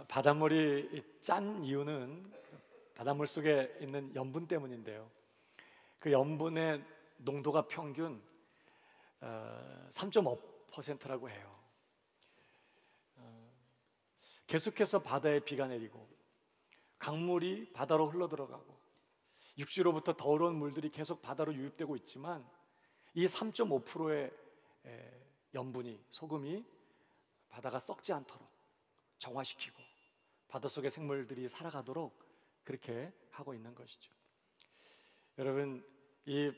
바닷물이 짠 이유는 바닷물 속에 있는 염분 때문인데요. 그 염분의 농도가 평균 3.5%라고 해요. 계속해서 바다에 비가 내리고 강물이 바다로 흘러들어가고 육지로부터 더러운 물들이 계속 바다로 유입되고 있지만 이 3.5%의 염분이, 소금이 바다가 썩지 않도록 정화시키고 바닷속의 생물들이 살아가도록 그렇게 하고 있는 것이죠. 여러분, 이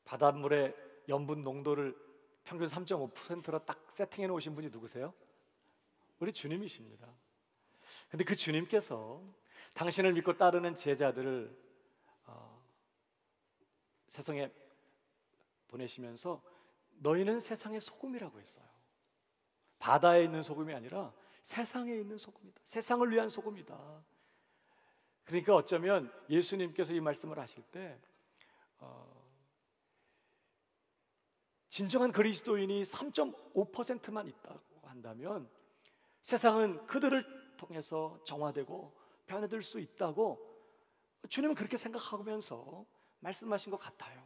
바닷물의 염분 농도를 평균 3.5%로 딱 세팅해 놓으신 분이 누구세요? 우리 주님이십니다. 근데 그 주님께서 당신을 믿고 따르는 제자들을 세상에 보내시면서 너희는 세상의 소금이라고 했어요. 바다에 있는 소금이 아니라 세상에 있는 소금이다. 세상을 위한 소금이다. 그러니까 어쩌면 예수님께서 이 말씀을 하실 때 진정한 그리스도인이 3.5%만 있다고 한다면 세상은 그들을 통해서 정화되고 변화될 수 있다고 주님은 그렇게 생각하면서 말씀하신 것 같아요.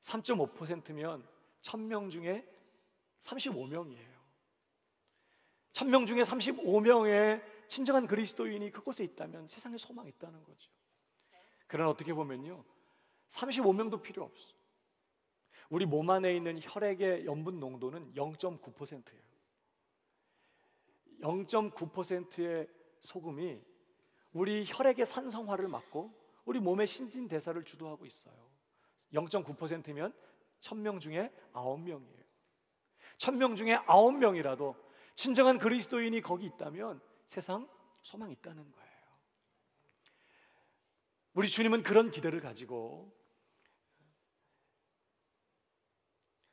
3.5%면 1000명 중에 35명이에요. 1000명 중에 35명의 진정한 그리스도인이 그곳에 있다면 세상에 소망이 있다는 거죠. 그러나 어떻게 보면요, 35명도 필요 없어. 우리 몸 안에 있는 혈액의 염분 농도는 0.9%예요. 0.9%의 소금이 우리 혈액의 산성화를 막고 우리 몸의 신진대사를 주도하고 있어요. 0.9%면 1000명 중에 9명이에요. 1000명 중에 9명이라도 진정한 그리스도인이 거기 있다면 세상 소망이 있다는 거예요. 우리 주님은 그런 기대를 가지고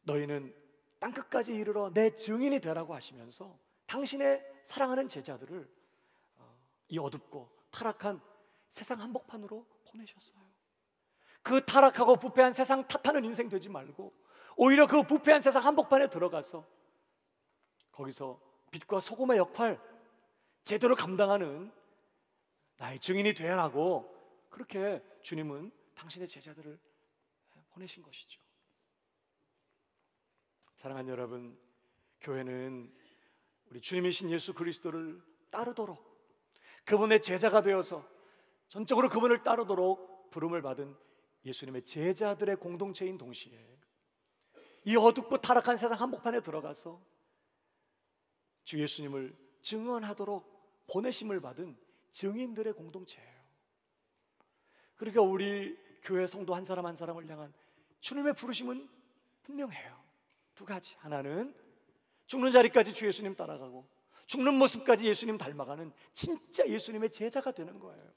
너희는 땅끝까지 이르러 내 증인이 되라고 하시면서 당신의 사랑하는 제자들을 이 어둡고 타락한 세상 한복판으로 보내셨어요. 그 타락하고 부패한 세상 탓하는 인생 되지 말고 오히려 그 부패한 세상 한복판에 들어가서 거기서 빛과 소금의 역할 제대로 감당하는 나의 증인이 되라고 그렇게 주님은 당신의 제자들을 보내신 것이죠. 사랑하는 여러분, 교회는 우리 주님이신 예수 그리스도를 따르도록 그분의 제자가 되어서 전적으로 그분을 따르도록 부름을 받은 예수님의 제자들의 공동체인 동시에 이 어둡고 타락한 세상 한복판에 들어가서 주 예수님을 증언하도록 보내심을 받은 증인들의 공동체예요. 그러니까 우리 교회 성도 한 사람 한 사람을 향한 주님의 부르심은 분명해요. 두 가지. 하나는 죽는 자리까지 주 예수님 따라가고 죽는 모습까지 예수님 닮아가는 진짜 예수님의 제자가 되는 거예요.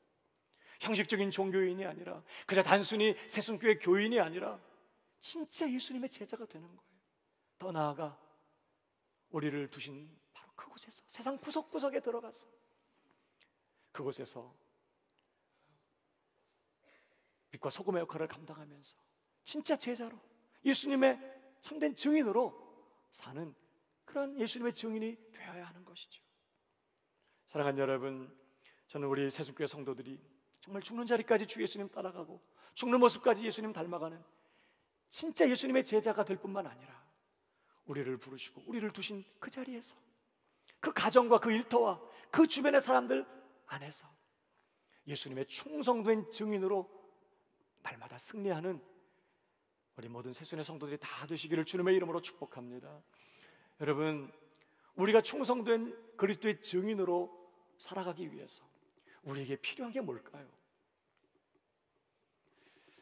형식적인 종교인이 아니라 그저 단순히 새순교회 교인이 아니라 진짜 예수님의 제자가 되는 거예요. 더 나아가 우리를 두신 바로 그곳에서 세상 구석구석에 들어가서 그곳에서 빛과 소금의 역할을 감당하면서 진짜 제자로 예수님의 참된 증인으로 사는 그런 예수님의 증인이 되어야 하는 것이죠. 사랑하는 여러분, 저는 우리 새순교회 성도들이 정말 죽는 자리까지 주 예수님 따라가고 죽는 모습까지 예수님 닮아가는 진짜 예수님의 제자가 될 뿐만 아니라 우리를 부르시고 우리를 두신 그 자리에서 그 가정과 그 일터와 그 주변의 사람들 안에서 예수님의 충성된 증인으로 날마다 승리하는 우리 모든 새순의 성도들이 다 되시기를 주님의 이름으로 축복합니다. 여러분, 우리가 충성된 그리스도의 증인으로 살아가기 위해서 우리에게 필요한 게 뭘까요?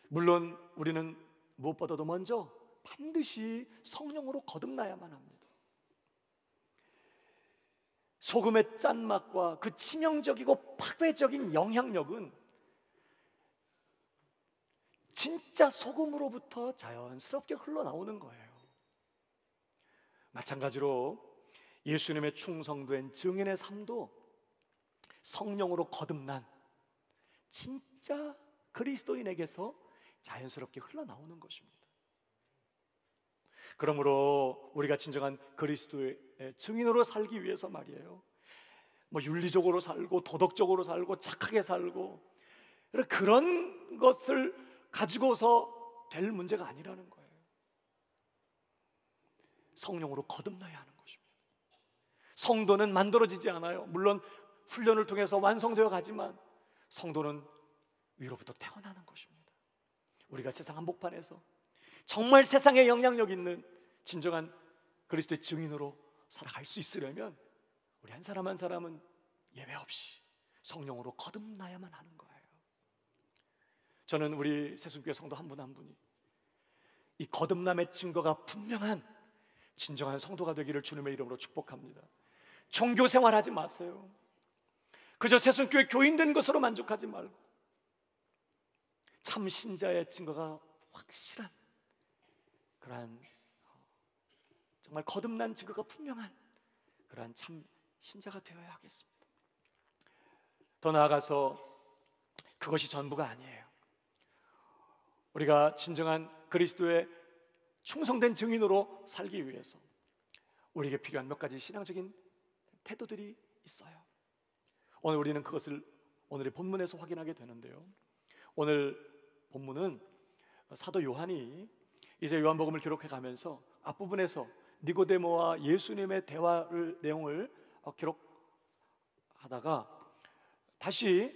물론 우리는 무엇보다도 먼저 반드시 성령으로 거듭나야만 합니다. 소금의 짠맛과 그 치명적이고 파괴적인 영향력은 진짜 소금으로부터 자연스럽게 흘러나오는 거예요. 마찬가지로 예수님의 충성된 증인의 삶도 성령으로 거듭난 진짜 그리스도인에게서 자연스럽게 흘러나오는 것입니다. 그러므로 우리가 진정한 그리스도의 증인으로 살기 위해서 말이에요, 뭐 윤리적으로 살고 도덕적으로 살고 착하게 살고 그런 것을 가지고서 될 문제가 아니라는 거예요. 성령으로 거듭나야 하는 것입니다. 성도는 만들어지지 않아요. 물론 훈련을 통해서 완성되어 가지만 성도는 위로부터 태어나는 것입니다. 우리가 세상 한복판에서 정말 세상에 영향력 있는 진정한 그리스도의 증인으로 살아갈 수 있으려면 우리 한 사람 한 사람은 예외 없이 성령으로 거듭나야만 하는 거예요. 저는 우리 새순교회 성도 한 분 한 분이 이 거듭남의 증거가 분명한 진정한 성도가 되기를 주님의 이름으로 축복합니다. 종교 생활하지 마세요. 그저 새순교회 교인 된 것으로 만족하지 말고 참 신자의 증거가 확실한 그러한 정말 거듭난 증거가 분명한 그러한 참 신자가 되어야 하겠습니다. 더 나아가서 그것이 전부가 아니에요. 우리가 진정한 그리스도의 충성된 증인으로 살기 위해서 우리에게 필요한 몇 가지 신앙적인 태도들이 있어요. 오늘 우리는 그것을 오늘의 본문에서 확인하게 되는데요, 오늘 본문은 사도 요한이 이제 요한복음을 기록해 가면서 앞부분에서 니고데모와 예수님의 대화를 내용을 기록하다가 다시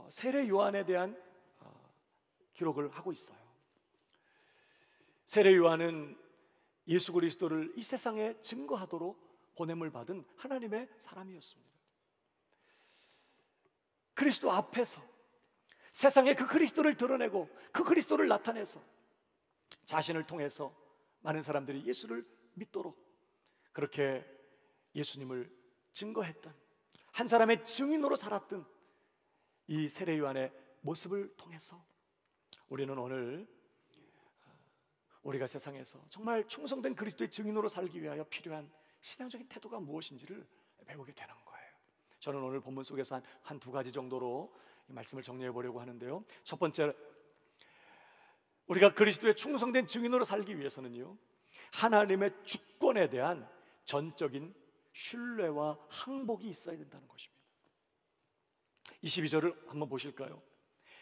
세례 요한에 대한 기록을 하고 있어요. 세례 요한은 예수 그리스도를 이 세상에 증거하도록 보냄을 받은 하나님의 사람이었습니다. 그리스도 앞에서 세상에 그 그리스도를 드러내고 그 그리스도를 나타내서 자신을 통해서 많은 사람들이 예수를 믿도록 그렇게 예수님을 증거했던 한 사람의 증인으로 살았던 이 세례 요한의 모습을 통해서 우리는 오늘 우리가 세상에서 정말 충성된 그리스도의 증인으로 살기 위하여 필요한 신앙적인 태도가 무엇인지를 배우게 되는 거예요. 저는 오늘 본문 속에서 한 두 가지 정도로 이 말씀을 정리해 보려고 하는데요, 첫 번째, 우리가 그리스도의 충성된 증인으로 살기 위해서는요, 하나님의 주권에 대한 전적인 신뢰와 항복이 있어야 된다는 것입니다. 22절을 한번 보실까요?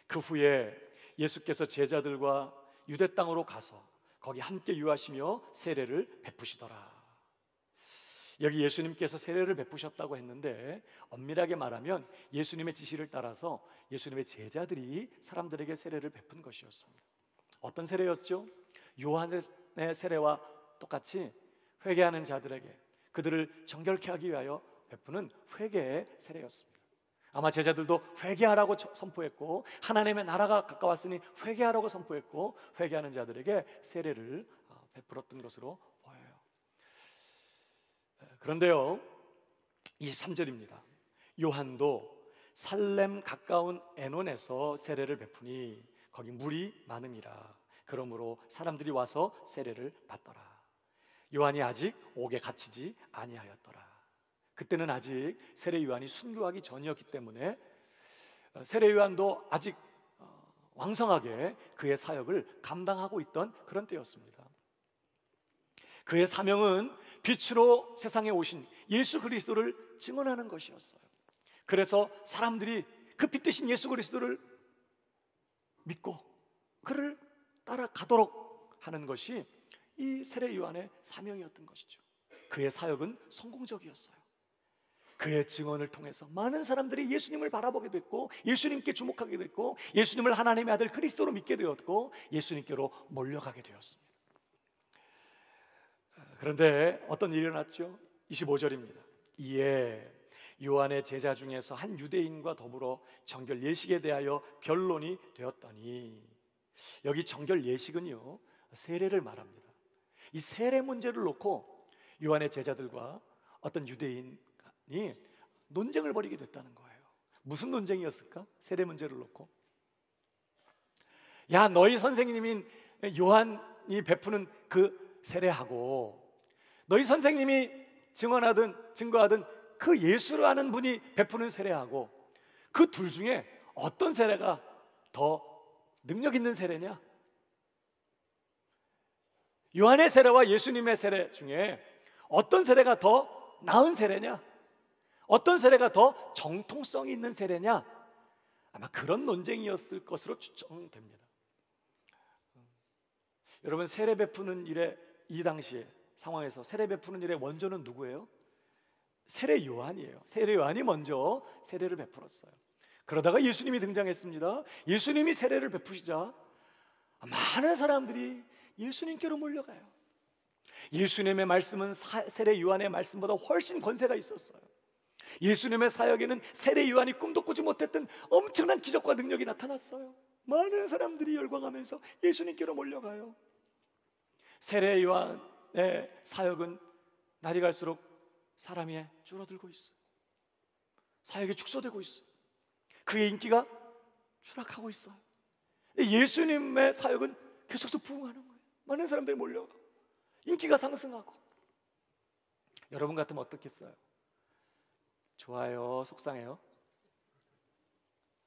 그 후에 예수께서 제자들과 유대 땅으로 가서 거기 함께 유하시며 세례를 베푸시더라. 여기 예수님께서 세례를 베푸셨다고 했는데 엄밀하게 말하면 예수님의 지시를 따라서 예수님의 제자들이 사람들에게 세례를 베푼 것이었습니다. 어떤 세례였죠? 요한의 세례와 똑같이 회개하는 자들에게 그들을 정결케 하기 위하여 베푸는 회개의 세례였습니다. 아마 제자들도 회개하라고 선포했고 하나님의 나라가 가까웠으니 회개하라고 선포했고 회개하는 자들에게 세례를 베풀었던 것으로 보여요. 그런데요, 23절입니다. 요한도 살렘 가까운 에논에서 세례를 베푸니 거기 물이 많음이라. 그러므로 사람들이 와서 세례를 받더라. 요한이 아직 옥에 갇히지 아니하였더라. 그때는 아직 세례 요한이 순교하기 전이었기 때문에 세례 요한도 아직 왕성하게 그의 사역을 감당하고 있던 그런 때였습니다. 그의 사명은 빛으로 세상에 오신 예수 그리스도를 증언하는 것이었어요. 그래서 사람들이 그 빛 대신 예수 그리스도를 믿고 그를 따라가도록 하는 것이 이 세례 요한의 사명이었던 것이죠. 그의 사역은 성공적이었어요. 그의 증언을 통해서 많은 사람들이 예수님을 바라보게 됐고 예수님께 주목하게 됐고 예수님을 하나님의 아들 그리스도로 믿게 되었고 예수님께로 몰려가게 되었습니다. 그런데 어떤 일이 일어났죠? 25절입니다. 이에 요한의 제자 중에서 한 유대인과 더불어 정결 예식에 대하여 변론이 되었더니, 여기 정결 예식은요 세례를 말합니다. 이 세례 문제를 놓고 요한의 제자들과 어떤 유대인이 논쟁을 벌이게 됐다는 거예요. 무슨 논쟁이었을까? 세례 문제를 놓고, 야 너희 선생님인 요한이 베푸는 그 세례하고 너희 선생님이 증거하던 그 예수라는 분이 베푸는 세례하고 그 둘 중에 어떤 세례가 더 능력 있는 세례냐? 요한의 세례와 예수님의 세례 중에 어떤 세례가 더 나은 세례냐? 어떤 세례가 더 정통성이 있는 세례냐? 아마 그런 논쟁이었을 것으로 추정됩니다. 여러분, 세례 베푸는 일에, 이 당시에 상황에서 세례 베푸는 일의 원조는 누구예요? 세례 요한이에요. 세례 요한이 먼저 세례를 베풀었어요. 그러다가 예수님이 등장했습니다. 예수님이 세례를 베푸시자 많은 사람들이 예수님께로 몰려가요. 예수님의 말씀은 세례 요한의 말씀보다 훨씬 권세가 있었어요. 예수님의 사역에는 세례 요한이 꿈도 꾸지 못했던 엄청난 기적과 능력이 나타났어요. 많은 사람들이 열광하면서 예수님께로 몰려가요. 세례 요한의 사역은 날이 갈수록 사람이 줄어들고 있어요. 사역이 축소되고 있어요. 그의 인기가 추락하고 있어요. 예수님의 사역은 계속해서 부흥하는 거예요. 많은 사람들이 몰려가, 인기가 상승하고. 여러분 같으면 어떻겠어요? 좋아요, 속상해요?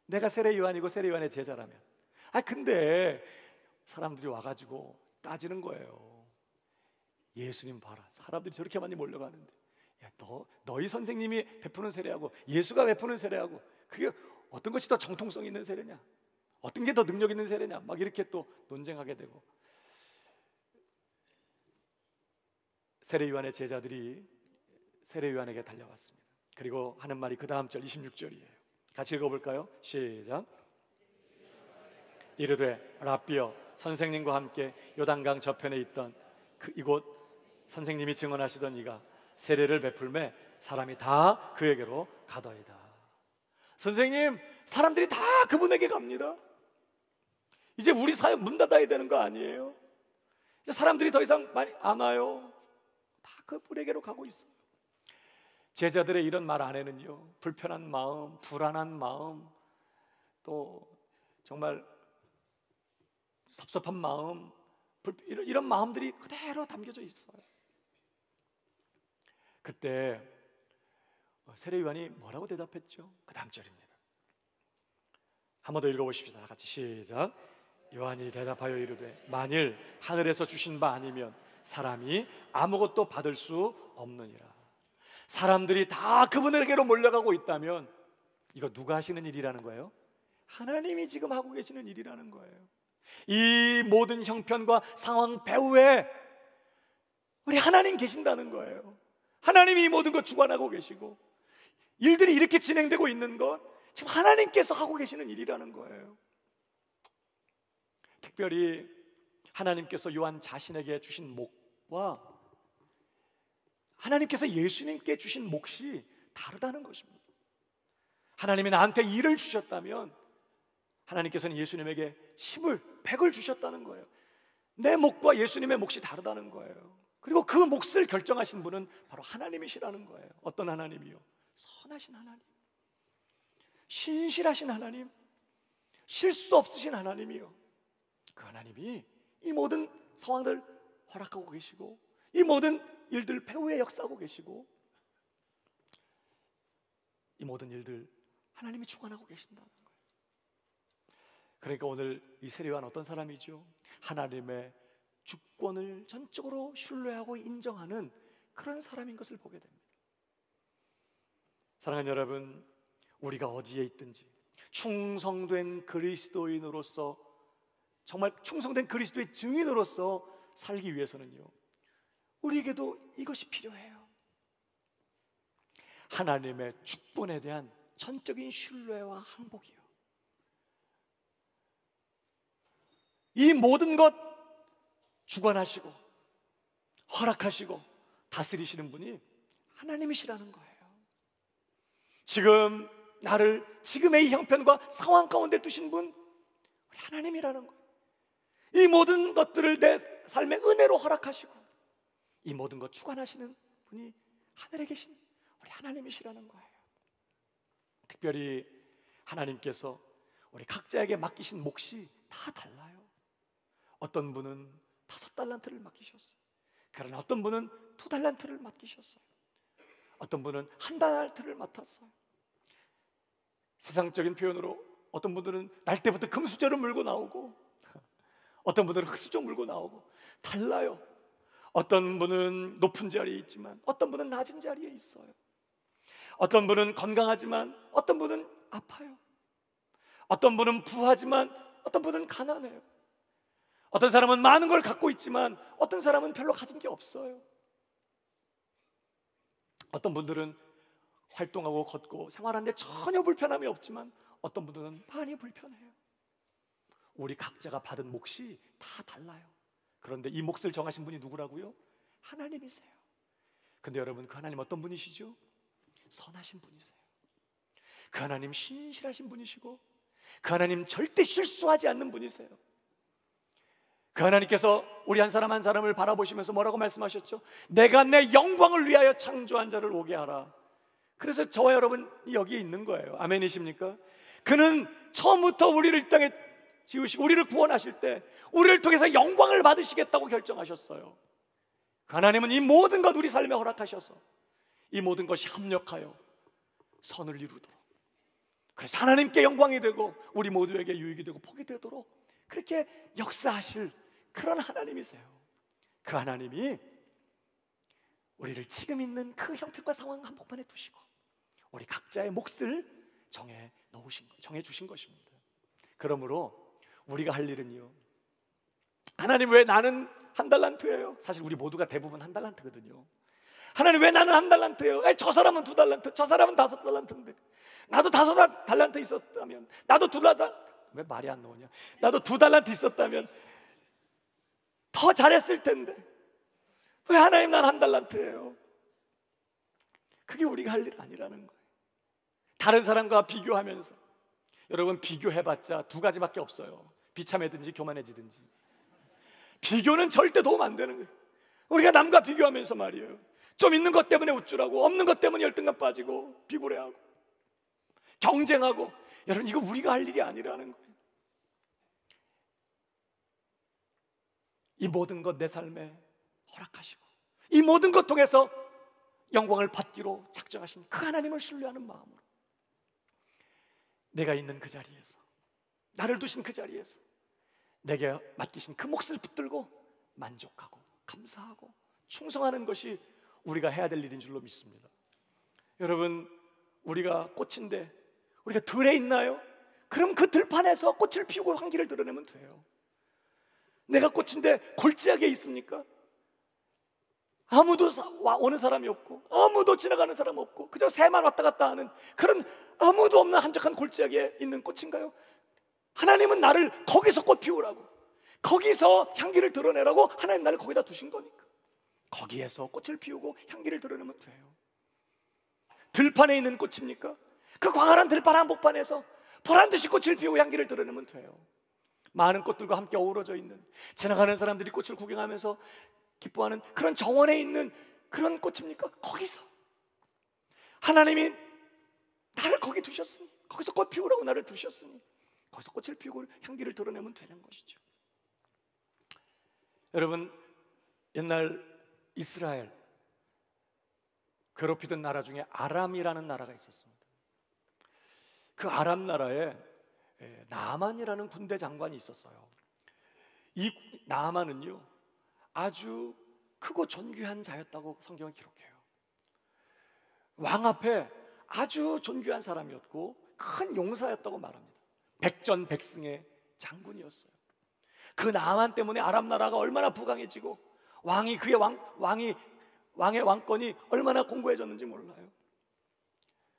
내가 세례 요한이고 세례 요한의 제자라면. 근데 사람들이 와가지고 따지는 거예요. 예수님 봐라, 사람들이 저렇게 많이 몰려가는데, 야, 너희 선생님이 베푸는 세례하고 예수가 베푸는 세례하고 그게 어떤 것이 더 정통성 있는 세례냐, 어떤 게 더 능력 있는 세례냐, 막 이렇게 또 논쟁하게 되고. 세례 요한의 제자들이 세례 요한에게 달려왔습니다. 그리고 하는 말이 그 다음 절 26절이에요. 같이 읽어볼까요? 시작. 이르되 랍비여, 선생님과 함께 요단강 저편에 있던 이곳 선생님이 증언하시던 이가 세례를 베풀매 사람이 다 그에게로 가더이다. 선생님, 사람들이 다 그분에게 갑니다. 이제 우리 사역 문 닫아야 되는 거 아니에요? 이제 사람들이 더 이상 많이 안 와요. 다 그분에게로 가고 있어요. 제자들의 이런 말 안에는요, 불편한 마음, 불안한 마음, 또 정말 섭섭한 마음, 이런 마음들이 그대로 담겨져 있어요. 그때 세례 요한이 뭐라고 대답했죠? 그 다음 절입니다. 한 번 더 읽어보십시다. 같이 시작. 요한이 대답하여 이르되 만일 하늘에서 주신 바 아니면 사람이 아무것도 받을 수 없느니라. 사람들이 다 그분에게로 몰려가고 있다면 이거 누가 하시는 일이라는 거예요? 하나님이 지금 하고 계시는 일이라는 거예요. 이 모든 형편과 상황 배후에 우리 하나님 계신다는 거예요. 하나님이 이 모든 것 주관하고 계시고, 일들이 이렇게 진행되고 있는 것 지금 하나님께서 하고 계시는 일이라는 거예요. 특별히 하나님께서 요한 자신에게 주신 목과 하나님께서 예수님께 주신 몫이 다르다는 것입니다. 하나님이 나한테 일을 주셨다면 하나님께서는 예수님에게 10을 100을 주셨다는 거예요. 내 몫과 예수님의 몫이 다르다는 거예요. 그리고 그 몫을 결정하신 분은 바로 하나님이시라는 거예요. 어떤 하나님이요? 선하신 하나님, 신실하신 하나님, 실수 없으신 하나님이요. 그 하나님이 이 모든 상황들 허락하고 계시고, 이 모든 일들 배후에 역사하고 계시고, 이 모든 일들 하나님이 주관하고 계신다는 거예요. 그러니까 오늘 이 세례 요한 어떤 사람이죠? 하나님의 주권을 전적으로 신뢰하고 인정하는 그런 사람인 것을 보게 됩니다. 사랑하는 여러분, 우리가 어디에 있든지 충성된 그리스도인으로서, 정말 충성된 그리스도의 증인으로서 살기 위해서는요, 우리에게도 이것이 필요해요. 하나님의 주권에 대한 전적인 신뢰와 항복이요. 이 모든 것 주관하시고 허락하시고 다스리시는 분이 하나님이시라는 거예요. 지금 나를 지금의 이 형편과 상황 가운데 두신 분, 우리 하나님이라는 거예요. 이 모든 것들을 내 삶의 은혜로 허락하시고 이 모든 것 주관하시는 분이 하늘에 계신 우리 하나님이시라는 거예요. 특별히 하나님께서 우리 각자에게 맡기신 몫이 다 달라요. 어떤 분은 5달란트를 맡기셨어요. 그러나 어떤 분은 2달란트를 맡기셨어요. 어떤 분은 1달란트를 맡았어요. 세상적인 표현으로 어떤 분들은 날 때부터 금수저를 물고 나오고, 어떤 분들은 흙수저 물고 나오고, 달라요. 어떤 분은 높은 자리에 있지만 어떤 분은 낮은 자리에 있어요. 어떤 분은 건강하지만 어떤 분은 아파요. 어떤 분은 부하지만 어떤 분은 가난해요. 어떤 사람은 많은 걸 갖고 있지만 어떤 사람은 별로 가진 게 없어요. 어떤 분들은 활동하고 걷고 생활하는데 전혀 불편함이 없지만 어떤 분들은 많이 불편해요. 우리 각자가 받은 몫이 다 달라요. 그런데 이 몫을 정하신 분이 누구라고요? 하나님이세요. 근데 여러분, 그 하나님 어떤 분이시죠? 선하신 분이세요. 그 하나님 신실하신 분이시고 그 하나님 절대 실수하지 않는 분이세요. 그 하나님께서 우리 한 사람 한 사람을 바라보시면서 뭐라고 말씀하셨죠? 내가 내 영광을 위하여 창조한 자를 오게 하라. 그래서 저와 여러분이 여기에 있는 거예요. 아멘이십니까? 그는 처음부터 우리를 이 땅에 지으시고 우리를 구원하실 때 우리를 통해서 영광을 받으시겠다고 결정하셨어요. 그 하나님은 이 모든 것 우리 삶에 허락하셔서 이 모든 것이 합력하여 선을 이루도록, 그래서 하나님께 영광이 되고 우리 모두에게 유익이 되고 복이 되도록 그렇게 역사하실 그런 하나님이세요. 그 하나님이 우리를 지금 있는 그 형편과 상황 한복판에 두시고 우리 각자의 몫을 정해 주신 것입니다. 그러므로 우리가 할 일은요, 하나님 왜 나는 한 달란트예요? 사실 우리 모두가 대부분 한 달란트거든요. 하나님 왜 나는 한 달란트예요? 저 사람은 2달란트, 저 사람은 5달란트인데 나도 5달란트 있었다면, 나도 2달란트, 왜 말이 안 나오냐? 나도 2달란트 있었다면 더 잘했을 텐데 왜 하나님 난 한 달란트예요? 그게 우리가 할 일 아니라는 거예요. 다른 사람과 비교하면서, 여러분 비교해봤자 두 가지밖에 없어요. 비참해든지 교만해지든지. 비교는 절대 도움 안 되는 거예요. 우리가 남과 비교하면서 말이에요, 좀 있는 것 때문에 우쭐하고 없는 것 때문에 열등감 빠지고 비굴해하고 경쟁하고, 여러분 이거 우리가 할 일이 아니라는 거예요. 이 모든 것 내 삶에 허락하시고 이 모든 것 통해서 영광을 받기로 작정하신 그 하나님을 신뢰하는 마음으로 내가 있는 그 자리에서, 나를 두신 그 자리에서 내게 맡기신 그 몫을 붙들고 만족하고 감사하고 충성하는 것이 우리가 해야 될 일인 줄로 믿습니다. 여러분, 우리가 꽃인데 우리가 들에 있나요? 그럼 그 들판에서 꽃을 피우고 향기를 드러내면 돼요. 내가 꽃인데 골짜기에 있습니까? 아무도 오는 사람이 없고 아무도 지나가는 사람 없고 그저 새만 왔다 갔다 하는 그런 아무도 없는 한적한 골짜기에 있는 꽃인가요? 하나님은 나를 거기서 꽃 피우라고, 거기서 향기를 드러내라고 하나님 나를 거기다 두신 거니까 거기에서 꽃을 피우고 향기를 드러내면 돼요. 들판에 있는 꽃입니까? 그 광활한 들판 한복판에서 보란듯이 꽃을 피우고 향기를 드러내면 돼요. 많은 꽃들과 함께 어우러져 있는, 지나가는 사람들이 꽃을 구경하면서 기뻐하는 그런 정원에 있는 그런 꽃입니까? 거기서 하나님이 나를 거기 두셨으니, 거기서 꽃 피우라고 나를 두셨으니 거기서 꽃을 피우고 향기를 드러내면 되는 것이죠. 여러분, 옛날 이스라엘 괴롭히던 나라 중에 아람이라는 나라가 있었습니다. 그 아람 나라에 나아만이라는 군대 장관이 있었어요. 이 나아만은요 아주 크고 존귀한 자였다고 성경은 기록해요. 왕 앞에 아주 존귀한 사람이었고 큰 용사였다고 말합니다. 백전백승의 장군이었어요. 그 나아만 때문에 아람 나라가 얼마나 부강해지고 왕이 그의 왕의 왕권이 얼마나 공고해졌는지 몰라요.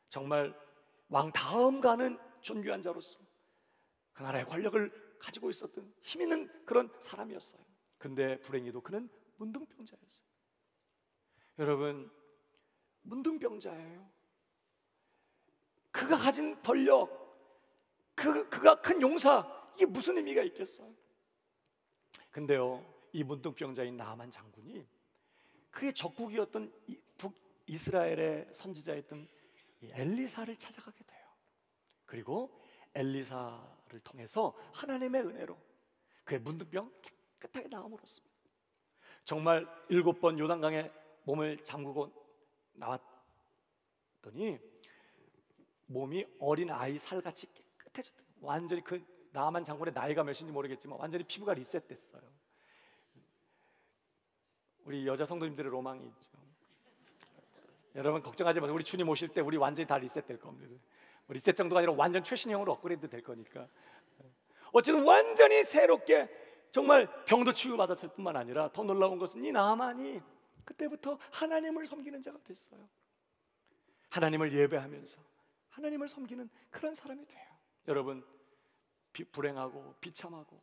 정말 왕 다음 가는 존귀한 자로서 그 나라의 권력을 가지고 있었던 힘 있는 그런 사람이었어요. 근데 불행히도 그는 문둥병자였어요. 여러분, 문둥병자예요. 그가 가진 권력, 그가 큰 용사, 이게 무슨 의미가 있겠어요? 근데요, 이 문둥병자인 나아만 장군이 그의 적국이었던 북이스라엘의 선지자였던 엘리사를 찾아가게 돼요. 그리고 엘리사를 통해서 하나님의 은혜로 그의 문둥병 깨끗하게 나음으로써 정말 7번 요단강에 몸을 잠그고 나왔더니 몸이 어린 아이 살같이 깨끗해졌대요. 완전히 그 나아만 장군의 나이가 몇인지 모르겠지만 완전히 피부가 리셋됐어요. 우리 여자 성도님들의 로망이 있죠. 여러분 걱정하지 마세요. 우리 주님 오실 때 우리 완전히 다 리셋될 겁니다. 리셋 정도가 아니라 완전 최신형으로 업그레이드 될 거니까. 어쨌든 완전히 새롭게 정말 병도 치유받았을 뿐만 아니라 더 놀라운 것은 이 나만이 그때부터 하나님을 섬기는 자가 됐어요. 하나님을 예배하면서 하나님을 섬기는 그런 사람이 돼요. 여러분, 불행하고 비참하고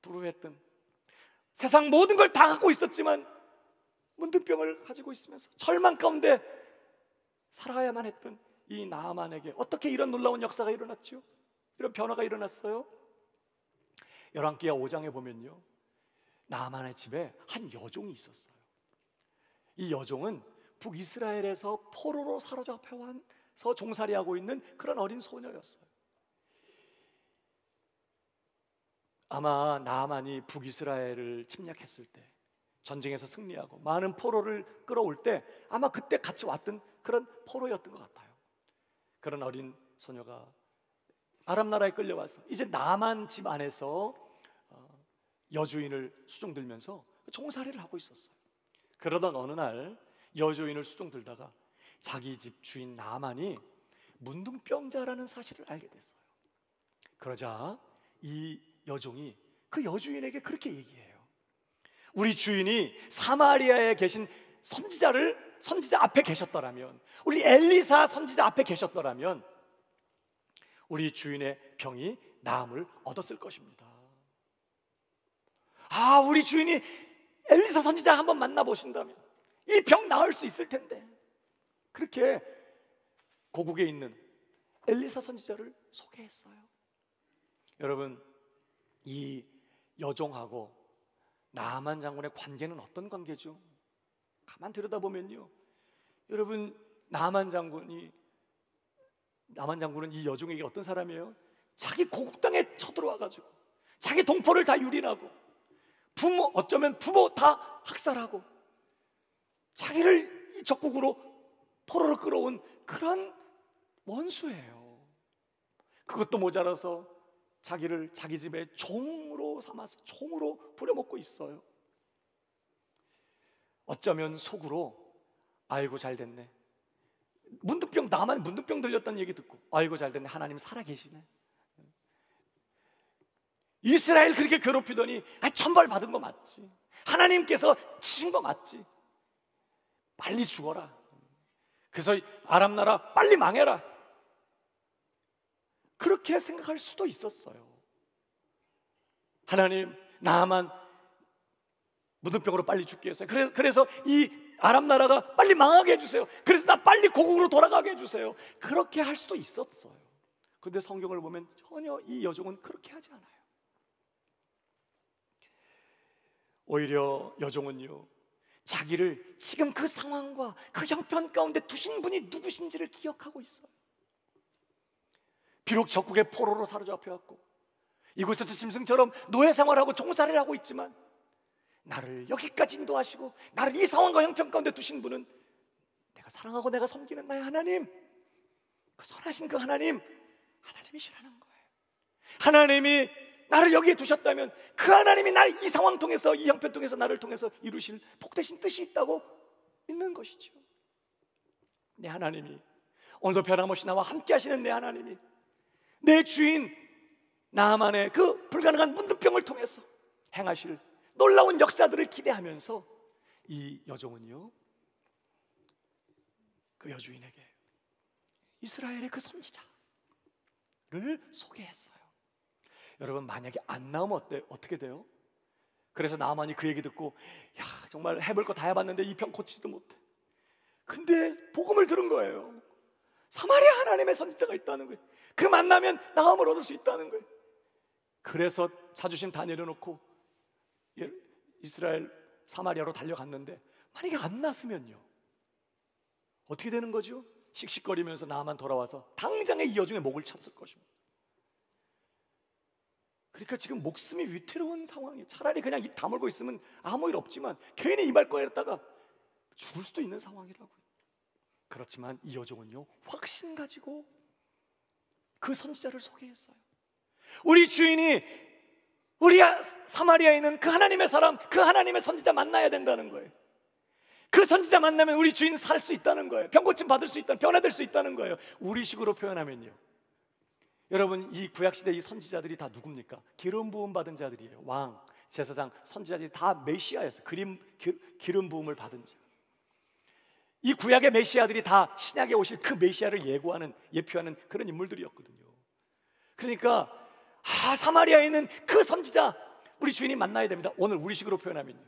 불우했던 세상 모든 걸 다 갖고 있었지만 문둥병을 가지고 있으면서 절망 가운데 살아야만 했던 이 나아만에게 어떻게 이런 놀라운 역사가 일어났죠? 이런 변화가 일어났어요. 열왕기하 5장에 보면요, 나아만의 집에 한 여종이 있었어요. 이 여종은 북이스라엘에서 포로로 사로잡혀와서 종살이하고 있는 그런 어린 소녀였어요. 아마 나아만이 북이스라엘을 침략했을 때, 전쟁에서 승리하고 많은 포로를 끌어올 때 아마 그때 같이 왔던 그런 포로였던 것 같아요. 그런 어린 소녀가 아람 나라에 끌려와서 이제 나만 집 안에서 여주인을 수종들면서 종살이를 하고 있었어요. 그러던 어느 날 여주인을 수종들다가 자기 집 주인 나만이 문둥병자라는 사실을 알게 됐어요. 그러자 이 여종이 그 여주인에게 그렇게 얘기해요. 우리 주인이 사마리아에 계신 선지자 앞에 계셨더라면, 우리 엘리사 선지자 앞에 계셨더라면 우리 주인의 병이 나음을 얻었을 것입니다. 우리 주인이 엘리사 선지자 한번 만나보신다면 이 병 나을 수 있을 텐데. 그렇게 고국에 있는 엘리사 선지자를 소개했어요. 여러분, 이 여종하고 나아만 장군의 관계는 어떤 관계죠? 가만 들여다보면요, 여러분, 나아만 장군은 이 여종에게 어떤 사람이에요? 자기 고국 땅에 쳐들어와가지고 자기 동포를 다 유린하고 어쩌면 부모 다 학살하고 자기를 이 적국으로 포로로 끌어온 그런 원수예요. 그것도 모자라서 자기를 자기 집에 종으로 삼아서 종으로 부려먹고 있어요. 어쩌면 속으로 아이고 잘됐네, 나만 문둥병 들렸다는 얘기 듣고 아이고 잘됐네, 하나님 살아계시네, 이스라엘 그렇게 괴롭히더니 천벌 받은 거 맞지, 하나님께서 치신 거 맞지, 빨리 죽어라, 그래서 아람 나라 빨리 망해라, 그렇게 생각할 수도 있었어요. 하나님, 나만 문둥병으로 빨리 죽게 했어요. 그래서 이 아람 나라가 빨리 망하게 해주세요. 그래서 나 빨리 고국으로 돌아가게 해주세요. 그렇게 할 수도 있었어요. 그런데 성경을 보면 전혀 이 여종은 그렇게 하지 않아요. 오히려 여종은요, 자기를 지금 그 상황과 그 형편 가운데 두신 분이 누구신지를 기억하고 있어요. 비록 적국의 포로로 사로잡혀왔고 이곳에서 짐승처럼 노예 생활하고 종살이를 하고 있지만 나를 여기까지 인도하시고 나를 이 상황과 형편 가운데 두신 분은 내가 사랑하고 내가 섬기는 나의 하나님, 그 선하신 그 하나님이시라는 거예요. 하나님이 나를 여기에 두셨다면 그 하나님이 나를 이 상황 통해서, 이 형편 통해서, 나를 통해서 이루실 복되신 뜻이 있다고 믿는 것이죠. 내 하나님이, 오늘도 변함없이 나와 함께 하시는 내 하나님이 내 주인 나아만의 그 불가능한 문둥병을 통해서 행하실 놀라운 역사들을 기대하면서 이 여종은요, 그 여주인에게 이스라엘의 그 선지자를 소개했어요. 여러분, 만약에 안 나오면 어떻게 돼요? 그래서 나아만이 그 얘기 듣고 정말 해볼 거 다 해봤는데 이 병 고치지도 못해. 근데 복음을 들은 거예요. 사마리아 하나님의 선지자가 있다는 거예요. 그 만나면 나음을 얻을 수 있다는 거예요. 그래서 사주심 다 내려놓고 이스라엘 사마리아로 달려갔는데 만약에 안 났으면요, 어떻게 되는 거죠? 씩씩거리면서 나아만 돌아와서 당장에 이 여종의 목을 쳤을 것입니다. 그러니까 지금 목숨이 위태로운 상황이에요. 차라리 그냥 입 다물고 있으면 아무 일 없지만 괜히 입 할 거 했다가 죽을 수도 있는 상황이라고요. 그렇지만 이 여종은요, 확신 가지고 그 선지자를 소개했어요. 우리 주인이 우리가 사마리아에 있는 그 하나님의 사람, 그 하나님의 선지자 만나야 된다는 거예요. 그 선지자 만나면 우리 주인 살 수 있다는 거예요. 병고침 받을 수 있다, 변화될 수 있다는 거예요. 우리식으로 표현하면요, 여러분, 이 구약시대 이 선지자들이 다 누굽니까? 기름 부음 받은 자들이에요. 왕, 제사장, 선지자들이 다 메시아였어요. 기름 부음을 받은 자. 이 구약의 메시아들이 다 신약에 오실 그 메시아를 예표하는 그런 인물들이었거든요. 그러니까 사마리아에 있는 그 선지자, 우리 주인이 만나야 됩니다. 오늘 우리식으로 표현하면요,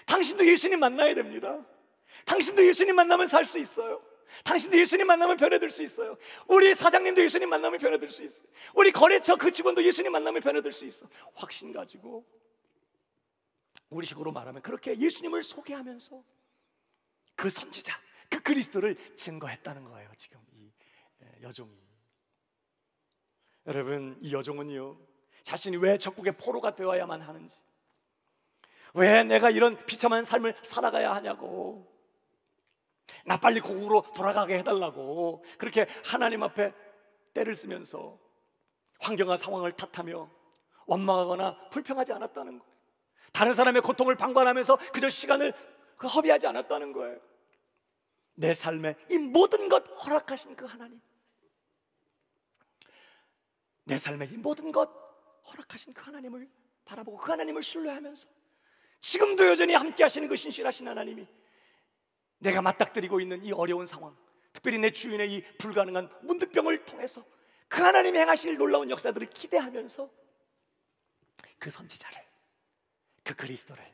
당신도 예수님 만나야 됩니다. 당신도 예수님 만나면 살 수 있어요. 당신도 예수님 만나면 변화될 수 있어요. 우리 사장님도 예수님 만나면 변화될 수 있어요. 우리 거래처 그 직원도 예수님 만나면 변화될 수 있어. 확신 가지고, 우리식으로 말하면 그렇게 예수님을 소개하면서 그 선지자, 그 그리스도를 증거했다는 거예요. 지금 이 여종이. 여러분, 이 여종은요, 자신이 왜 적국의 포로가 되어야만 하는지, 왜 내가 이런 비참한 삶을 살아가야 하냐고, 나 빨리 고국으로 돌아가게 해달라고 그렇게 하나님 앞에 때를 쓰면서 환경과 상황을 탓하며 원망하거나 불평하지 않았다는 거예요. 다른 사람의 고통을 방관하면서 그저 시간을 허비하지 않았다는 거예요. 내 삶에 이 모든 것 허락하신 그 하나님, 내 삶에 이 모든 것 허락하신 그 하나님을 바라보고 그 하나님을 신뢰하면서 지금도 여전히 함께 하시는 그 신실하신 하나님이 내가 맞닥뜨리고 있는 이 어려운 상황, 특별히 내 주인의 이 불가능한 문득병을 통해서 그 하나님이 행하실 놀라운 역사들을 기대하면서 그 선지자를, 그 그리스도를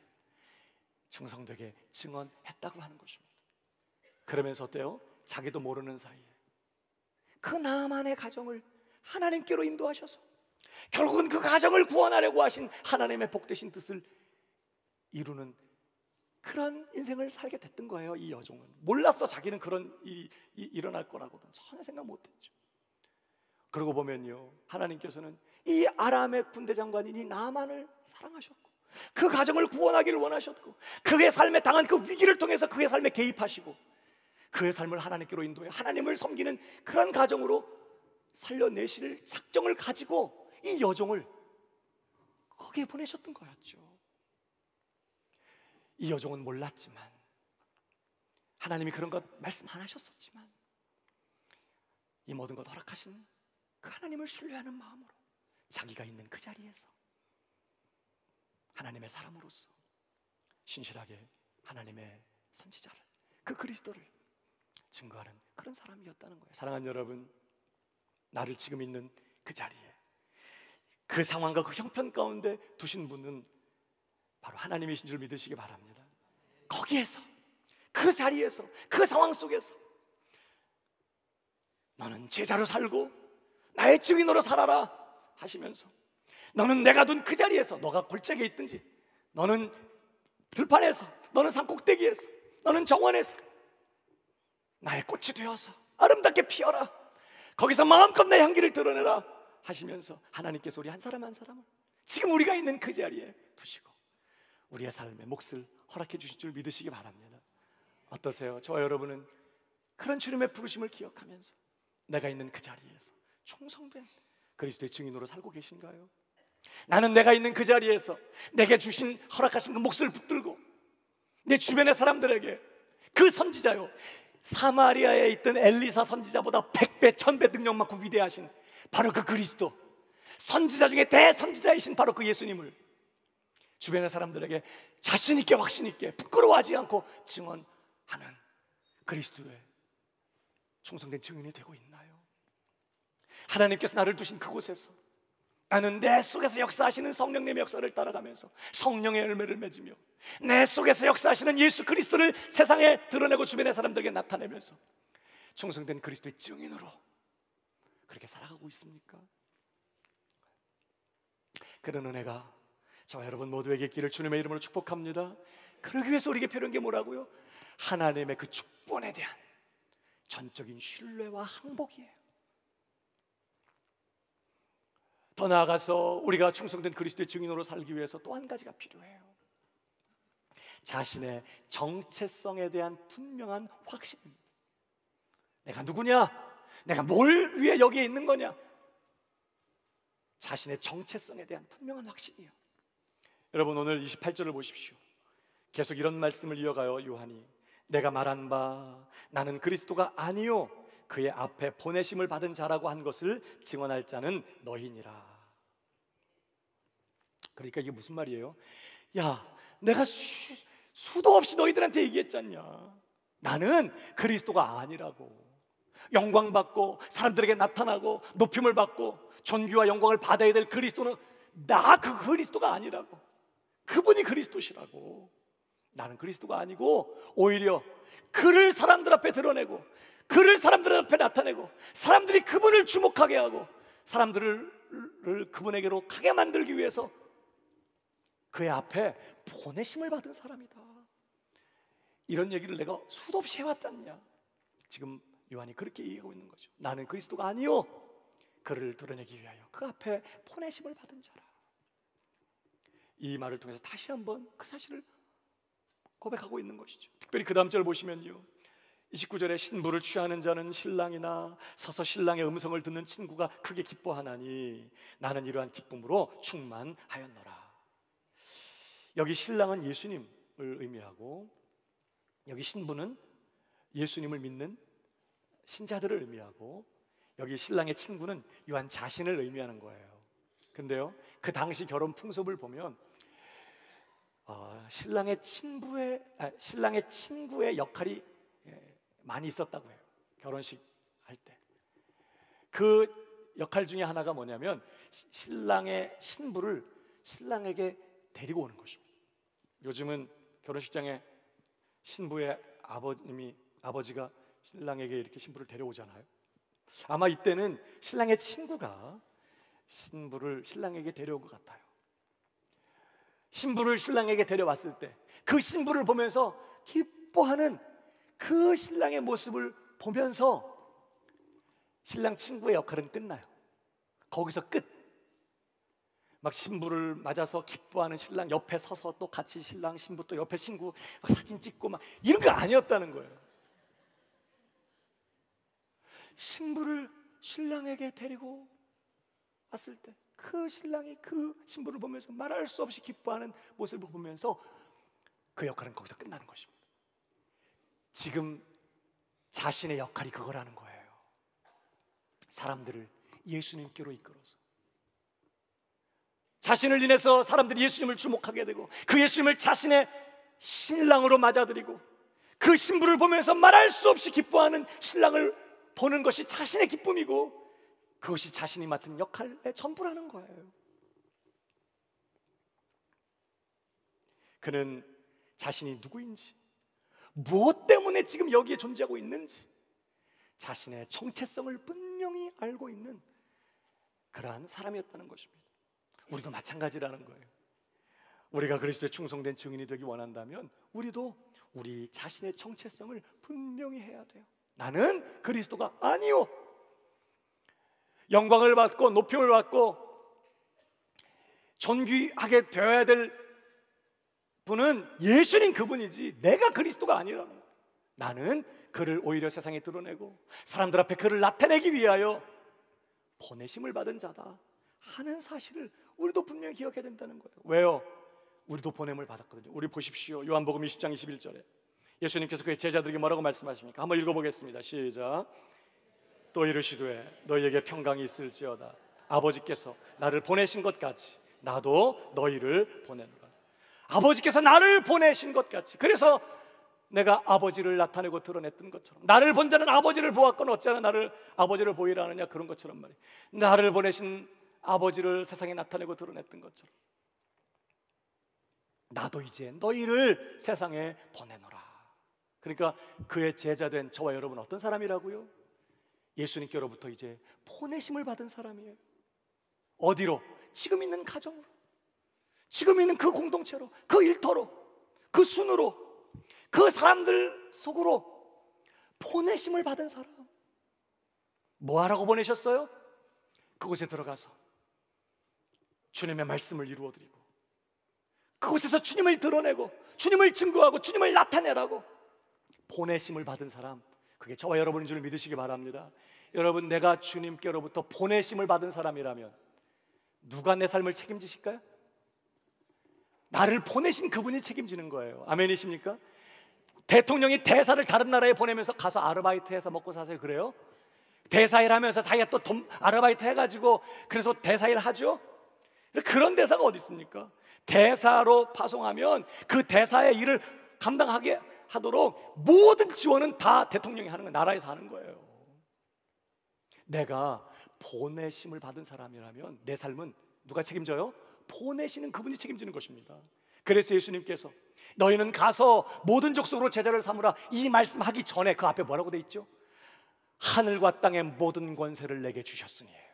충성되게 증언했다고 하는 것입니다. 그러면서 어때요? 자기도 모르는 사이에 그 나만의 가정을 하나님께로 인도하셔서 결국은 그 가정을 구원하려고 하신 하나님의 복되신 뜻을 이루는 그런 인생을 살게 됐던 거예요. 이 여종은 몰랐어. 자기는 그런 일이 일어날 거라고는 전혀 생각 못했죠. 그러고 보면요, 하나님께서는 이 아람의 군대 장관인 이 나만을 사랑하셨고 그 가정을 구원하기를 원하셨고 그의 삶에 당한 그 위기를 통해서 그의 삶에 개입하시고 그의 삶을 하나님께로 인도해 하나님을 섬기는 그런 가정으로 살려내실 작정을 가지고 이 여종을 거기에 보내셨던 거였죠. 이 여종은 몰랐지만, 하나님이 그런 것 말씀 안 하셨었지만, 이 모든 것 허락하신 그 하나님을 신뢰하는 마음으로 자기가 있는 그 자리에서 하나님의 사람으로서 신실하게 하나님의 선지자를, 그 그리스도를 증거하는 그런 사람이었다는 거예요. 사랑하는 여러분, 나를 지금 있는 그 자리에, 그 상황과 그 형편 가운데 두신 분은 바로 하나님이신 줄 믿으시기 바랍니다. 거기에서, 그 자리에서, 그 상황 속에서 너는 제자로 살고 나의 증인으로 살아라 하시면서, 너는 내가 둔 그 자리에서, 너가 골짜기에 있든지, 너는 들판에서, 너는 산꼭대기에서, 너는 정원에서 나의 꽃이 되어서 아름답게 피어라, 거기서 마음껏 내 향기를 드러내라 하시면서 하나님께서 우리 한 사람 한 사람을 지금 우리가 있는 그 자리에 두시고 우리의 삶에 몫을 허락해 주실 줄 믿으시기 바랍니다. 어떠세요? 저와 여러분은 그런 주님의 부르심을 기억하면서 내가 있는 그 자리에서 충성된 그리스도의 증인으로 살고 계신가요? 나는 내가 있는 그 자리에서 내게 주신 허락하신 그 몫을 붙들고 내 주변의 사람들에게 그 선지자요, 사마리아에 있던 엘리사 선지자보다 100배, 1000배 능력만큼 위대하신 바로 그 그리스도, 선지자 중에 대선지자이신 바로 그 예수님을 주변의 사람들에게 자신 있게, 확신 있게, 부끄러워하지 않고 증언하는 그리스도의 충성된 증인이 되고 있나요? 하나님께서 나를 두신 그곳에서 나는 내 속에서 역사하시는 성령님의 역사를 따라가면서 성령의 열매를 맺으며 내 속에서 역사하시는 예수 그리스도를 세상에 드러내고 주변의 사람들에게 나타내면서 충성된 그리스도의 증인으로 그렇게 살아가고 있습니까? 그런 은혜가 저와 여러분 모두에게 있기를 주님의 이름으로 축복합니다. 그러기 위해서 우리에게 필요한 게 뭐라고요? 하나님의 그 축복에 대한 전적인 신뢰와 항복이에요. 더 나아가서 우리가 충성된 그리스도의 증인으로 살기 위해서 또 한 가지가 필요해요. 자신의 정체성에 대한 분명한 확신입니다. 내가 누구냐? 내가 뭘 위해 여기에 있는 거냐? 자신의 정체성에 대한 분명한 확신이요. 여러분 오늘 28절을 보십시오. 계속 이런 말씀을 이어가요. 요한이 내가 말한 바 나는 그리스도가 아니요 그의 앞에 보내심을 받은 자라고 한 것을 증언할 자는 너희니라. 그러니까 이게 무슨 말이에요? 야, 내가 수도 없이 너희들한테 얘기했잖냐. 나는 그리스도가 아니라고. 영광 받고 사람들에게 나타나고 높임을 받고 존귀와 영광을 받아야 될 그리스도는 나 그 그리스도가 아니라고. 그분이 그리스도시라고. 나는 그리스도가 아니고 오히려 그를 사람들 앞에 드러내고 그를 사람들 앞에 나타내고 사람들이 그분을 주목하게 하고 사람들을 그분에게로 가게 만들기 위해서 그의 앞에 보내심을 받은 사람이다. 이런 얘기를 내가 수도 없이 해왔잖냐. 지금 요한이 그렇게 얘기하고 있는 거죠. 나는 그리스도가 아니요 그를 드러내기 위하여 그 앞에 보내심을 받은 자라. 이 말을 통해서 다시 한번 그 사실을 고백하고 있는 것이죠. 특별히 그 다음 절 보시면요, 29절에 신부를 취하는 자는 신랑이나 서서 신랑의 음성을 듣는 친구가 크게 기뻐하나니 나는 이러한 기쁨으로 충만하였노라. 여기 신랑은 예수님을 의미하고 여기 신부는 예수님을 믿는 신자들을 의미하고 여기 신랑의 친구는 요한 자신을 의미하는 거예요. 근데요, 그 당시 결혼 풍습을 보면 신랑의 친구의 역할이 많이 있었다고 해요. 결혼식 할 때 그 역할 중에 하나가 뭐냐면 신랑의 신부를 신랑에게 데리고 오는 것입니다. 요즘은 결혼식장에 신부의 아버지가 신랑에게 이렇게 신부를 데려오잖아요. 아마 이때는 신랑의 친구가 신부를 신랑에게 데려온 것 같아요. 신부를 신랑에게 데려왔을 때 그 신부를 보면서 기뻐하는 그 신랑의 모습을 보면서 신랑 친구의 역할은 끝나요. 거기서 끝. 막 신부를 맞아서 기뻐하는 신랑 옆에 서서 또 같이 신랑 신부 또 옆에 친구 막 사진 찍고 막 이런 거 아니었다는 거예요. 신부를 신랑에게 데리고 왔을 때 그 신랑이 그 신부를 보면서 말할 수 없이 기뻐하는 모습을 보면서 그 역할은 거기서 끝나는 것입니다. 지금 자신의 역할이 그거라는 거예요. 사람들을 예수님께로 이끌어서 자신을 인해서 사람들이 예수님을 주목하게 되고 그 예수님을 자신의 신랑으로 맞아들이고 그 신부를 보면서 말할 수 없이 기뻐하는 신랑을 보는 것이 자신의 기쁨이고 그것이 자신이 맡은 역할의 전부라는 거예요. 그는 자신이 누구인지 무엇 때문에 지금 여기에 존재하고 있는지 자신의 정체성을 분명히 알고 있는 그러한 사람이었다는 것입니다. 우리도 마찬가지라는 거예요. 우리가 그리스도에 충성된 증인이 되기 원한다면 우리도 우리 자신의 정체성을 분명히 해야 돼요. 나는 그리스도가 아니요 영광을 받고 높임을 받고 존귀하게 되어야 될 분은 예수님 그분이지 내가 그리스도가 아니라는 거예요. 나는 그를 오히려 세상에 드러내고 사람들 앞에 그를 나타내기 위하여 보내심을 받은 자다 하는 사실을 우리도 분명히 기억해야 된다는 거예요. 왜요? 우리도 보냄을 받았거든요. 우리 보십시오. 요한복음 20장 21절에 예수님께서 그의 제자들에게 뭐라고 말씀하십니까? 한번 읽어보겠습니다. 시작. 또 이르시되 너희에게 평강이 있을지어다. 아버지께서 나를 보내신 것 같이 나도 너희를 보내노라. 아버지께서 나를 보내신 것 같이, 그래서 내가 아버지를 나타내고 드러냈던 것처럼 나를 본 자는 아버지를 보았거늘 어찌하나 나를 아버지를 보이라 하느냐, 그런 것처럼 말이에요. 나를 보내신 아버지를 세상에 나타내고 드러냈던 것처럼 나도 이제 너희를 세상에 보내노라. 그러니까 그의 제자된 저와 여러분 어떤 사람이라고요? 예수님께로부터 이제 보내심을 받은 사람이에요. 어디로? 지금 있는 가정으로, 지금 있는 그 공동체로, 그 일터로, 그 순으로, 그 사람들 속으로 보내심을 받은 사람. 뭐 하라고 보내셨어요? 그곳에 들어가서 주님의 말씀을 이루어드리고 그곳에서 주님을 드러내고 주님을 증거하고 주님을 나타내라고 보내심을 받은 사람, 그게 저와 여러분인 줄 믿으시기 바랍니다. 여러분, 내가 주님께로부터 보내심을 받은 사람이라면 누가 내 삶을 책임지실까요? 나를 보내신 그분이 책임지는 거예요. 아멘이십니까? 대통령이 대사를 다른 나라에 보내면서 가서 아르바이트해서 먹고 사세요, 그래요? 대사일 하면서 자기가 또 아르바이트 해가지고 그래서 대사일 하죠? 그런 대사가 어디 있습니까? 대사로 파송하면 그 대사의 일을 감당하게 하도록 모든 지원은 다 대통령이 하는 거예요. 나라에서 하는 거예요. 내가 보내심을 받은 사람이라면 내 삶은 누가 책임져요? 보내시는 그분이 책임지는 것입니다. 그래서 예수님께서 너희는 가서 모든 족속으로 제자를 삼으라, 이 말씀하기 전에 그 앞에 뭐라고 돼 있죠? 하늘과 땅의 모든 권세를 내게 주셨으니에요.